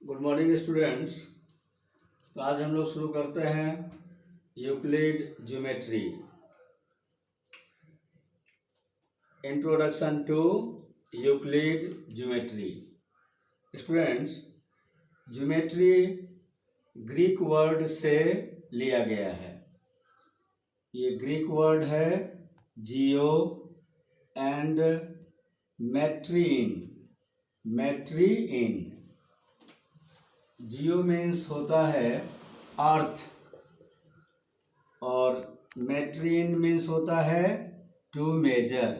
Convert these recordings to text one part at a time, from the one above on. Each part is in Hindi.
Good morning students. तो आज हम लोग शुरू करते हैं Euclid geometry. Introduction to Euclid geometry. Students, geometry Greek word से लिया गया है। ये ग्रीक वर्ड है जियो एंड मैट्रीन। जियो मीन्स होता है अर्थ और मैट्रीन मीन्स होता है टू मेजर,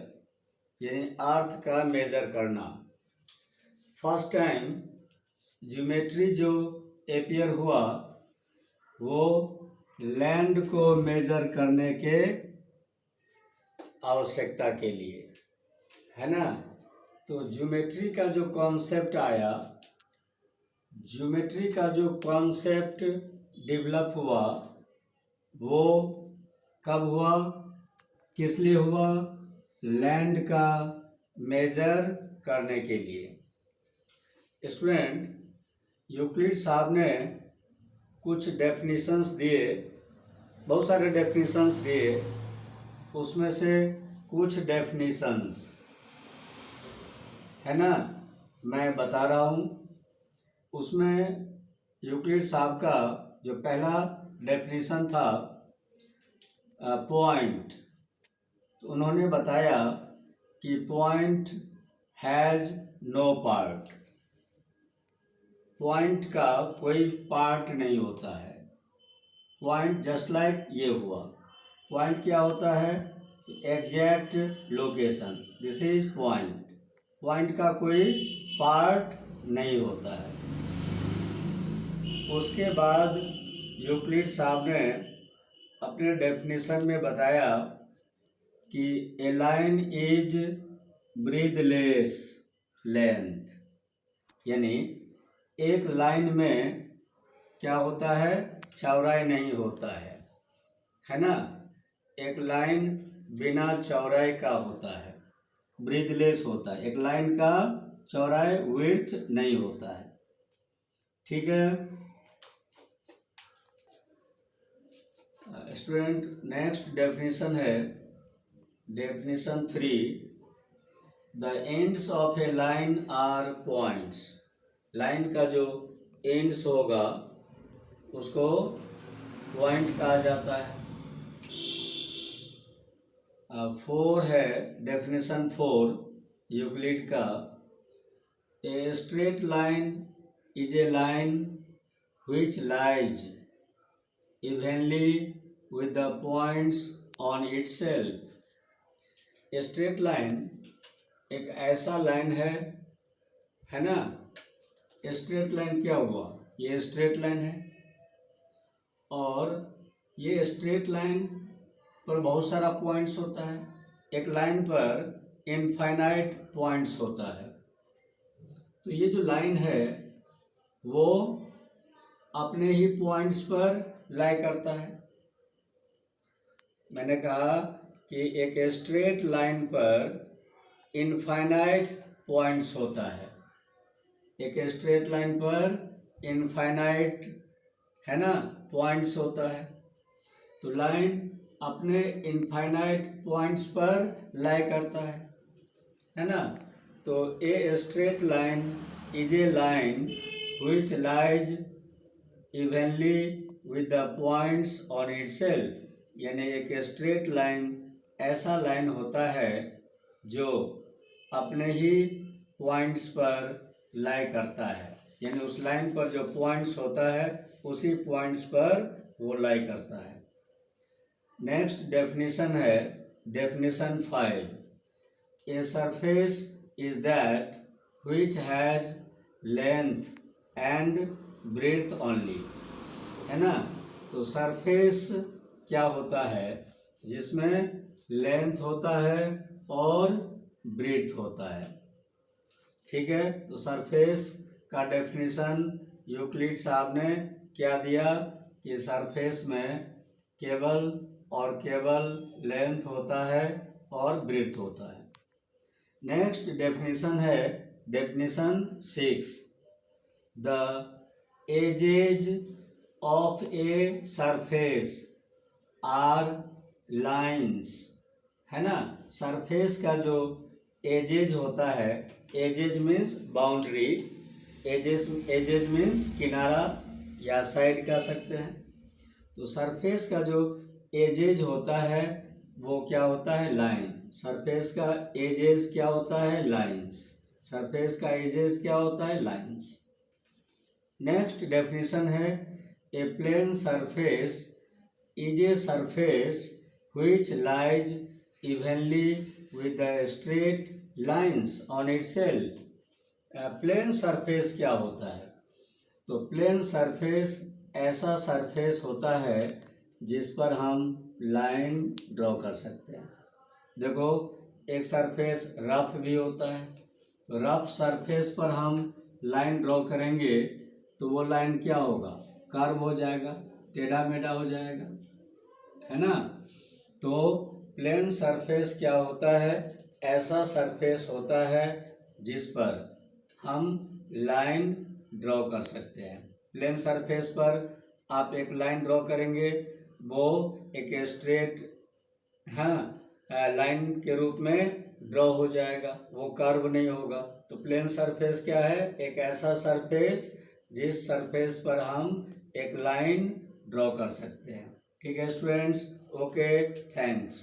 यानी अर्थ का मेजर करना। फर्स्ट टाइम ज्योमेट्री जो एपियर हुआ वो लैंड को मेजर करने के आवश्यकता के लिए, है ना। तो ज्योमेट्री का जो कॉन्सेप्ट डेवलप हुआ वो कब हुआ, किस लिए हुआ? लैंड का मेजर करने के लिए। स्टूडेंट, यूक्लिड साहब ने कुछ डेफिनेशंस दिए, बहुत सारे डेफिनेशंस दिए। उसमें से कुछ डेफिनेशंस है ना, मैं बता रहा हूँ। उसमें यूक्लिड साहब का जो पहला डेफिनेशन था पॉइंट, तो उन्होंने बताया कि point has no part. Point का कोई पार्ट नहीं होता है। पॉइंट जस्ट लाइक ये हुआ। पॉइंट क्या होता है? Exact location, this is point. Point का कोई पार्ट नहीं होता है। उसके बाद यूक्लिड साहब ने अपने डेफिनेशन में बताया कि ए लाइन इज ब्रीथलेस लेंथ, यानी एक लाइन में क्या होता है? चौड़ाई नहीं होता है ना। एक लाइन बिना चौड़ाई का होता है, ब्रीथलेस होता है। एक लाइन का चौड़ाई विड्थ नहीं होता है, ठीक है स्टूडेंट। नेक्स्ट डेफिनेशन है definition 3। The ends of a line are points. Line का जो एंड्स होगा उसको पॉइंट कहा जाता है। 4 है डेफिनेशन 4 यूक्लिड का। A straight line is a line which lies evenly with the points on itself। Straight line एक ऐसा लाइन है ना। स्ट्रेट लाइन क्या हुआ? ये स्ट्रेट लाइन है और ये स्ट्रेट लाइन पर बहुत सारा पॉइंट्स होता है। एक लाइन पर इनफाइनाइट पॉइंट्स होता है। तो ये जो लाइन है वो अपने ही पॉइंट्स पर लाई करता है। मैंने कहा कि एक स्ट्रेट लाइन पर इनफाइनाइट पॉइंट्स होता है। एक स्ट्रेट लाइन पर इनफाइनाइट, है ना, पॉइंट्स होता है। तो लाइन अपने इनफाइनाइट पॉइंट्स पर लाई करता है ना। तो a straight line is a line which lies evenly with the points on itself। यानी एक स्ट्रेट लाइन ऐसा लाइन होता है जो अपने ही पॉइंट्स पर लाई करता है, यानी उस लाइन पर जो पॉइंट्स होता है उसी पॉइंट्स पर वो लाई करता है। नेक्स्ट डेफिनेशन है definition 5। A surface is that which has length and breadth only, है ना। तो सरफेस क्या होता है? जिसमें लेंथ होता है और ब्रेथ होता है, ठीक है। तो सरफेस का डेफिनेशन यूक्लिड साहब ने क्या दिया कि सरफेस में केवल और केवल लेंथ होता है और ब्रेथ होता है। नेक्स्ट डेफिनेशन है definition 6। The edges of a surface are lines, है ना। सरफेस का जो एजेज होता है, edges means boundary, edges means किनारा या साइड कह सकते हैं। तो सरफेस का जो एजेज होता है वो क्या होता है, लाइन। सरफेस का एजेज क्या होता है, लाइंस। सरफेस का एजेज क्या होता है, लाइंस। नेक्स्ट डेफिनेशन है, a plane surface is a surface which lies evenly with the straight lines on itself। Plane surface क्या होता है, तो प्लेन सरफेस ऐसा सरफेस होता है जिस पर हम लाइन ड्रॉ कर सकते हैं। देखो, एक सरफेस रफ भी होता है, तो रफ सरफेस पर हम लाइन ड्रॉ करेंगे तो वो लाइन क्या होगा, कर्व हो जाएगा, टेढ़ा मेढ़ा हो जाएगा, है ना। तो प्लेन सरफेस क्या होता है, ऐसा सरफेस होता है जिस पर हम लाइन ड्रॉ कर सकते हैं। प्लेन सरफेस पर आप एक लाइन ड्रॉ करेंगे, वो एक स्ट्रेट लाइन के रूप में ड्रॉ हो जाएगा, वो कर्व नहीं होगा। तो प्लेन सरफेस क्या है, एक ऐसा सरफेस जिस सरफेस पर हम एक लाइन ड्रॉ कर सकते हैं। ठीक है स्टूडेंट्स, ओके, थैंक्स।